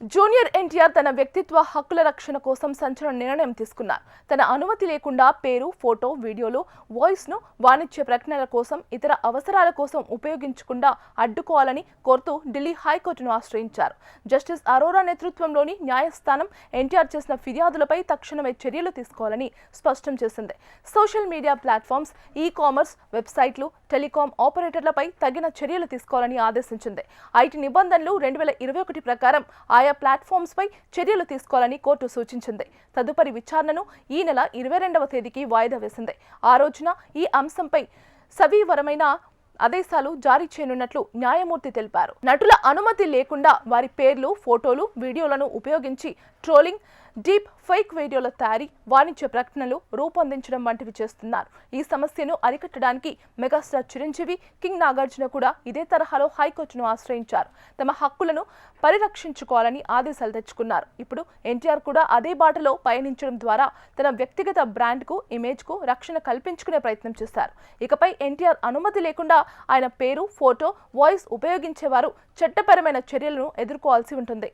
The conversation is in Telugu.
జూనియర్ ఎన్టీఆర్ తన వ్యక్తిత్వ హక్కుల రక్షణ కోసం సంచలన నిర్ణయం తీసుకున్నారు. తన అనుమతి లేకుండా పేరు, ఫోటో, వీడియోలు, వాయిస్ ను వాణిజ్య ప్రకటనల కోసం, ఇతర అవసరాల కోసం ఉపయోగించకుండా అడ్డుకోవాలని కోరుతూ ఢిల్లీ హైకోర్టును ఆశ్రయించారు. జస్టిస్ అరోరా నేతృత్వంలోని న్యాయస్థానం ఎన్టీఆర్ చేసిన ఫిర్యాదులపై తక్షణమే చర్యలు తీసుకోవాలని స్పష్టం చేసింది. సోషల్ మీడియా ప్లాట్ఫామ్స్, ఈ-కామర్స్ వెబ్సైట్లు, టెలికాం ఆపరేటర్లపై తగిన చర్యలు తీసుకోవాలని ఆదేశించింది. ఐటీ నిబంధనలు 2021 ప్రకారం ఆయా ప్లాట్ఫామ్స్ పై చర్యలు తీసుకోవాలని కోర్టు సూచించింది. తదుపరి విచారణను ఈ నెల 22వ తేదీకి వాయిదా వేసింది. ఆ రోజున ఈ అంశంపై సవివరమైన ఆదేశాలు జారీ చేయనున్నట్లు న్యాయమూర్తి తెలిపారు. నటుల అనుమతి లేకుండా వారి పేర్లు, ఫోటోలు, వీడియోలను ఉపయోగించి ట్రోలింగ్, డీప్ ఫేక్ వీడియోల తయారీ, వాణిజ్య ప్రకటనలు రూపొందించడం వంటివి చేస్తున్నారు. ఈ సమస్యను అరికట్టడానికి మెగాస్టార్ చిరంజీవి, కింగ్ నాగార్జున కూడా ఇదే తరహాలో హైకోర్టును ఆశ్రయించారు. తమ హక్కులను పరిరక్షించుకోవాలని ఆదేశాలు తెచ్చుకున్నారు. ఇప్పుడు ఎన్టీఆర్ కూడా అదే బాటలో పయనించడం ద్వారా తన వ్యక్తిగత బ్రాండ్కు, ఇమేజ్కు రక్షణ కల్పించుకునే ప్రయత్నం చేశారు. ఇకపై ఎన్టీఆర్ అనుమతి లేకుండా ఆయన పేరు, ఫోటో, వాయిస్ ఉపయోగించేవారు చట్టపరమైన చర్యలను ఎదుర్కోవాల్సి ఉంటుంది.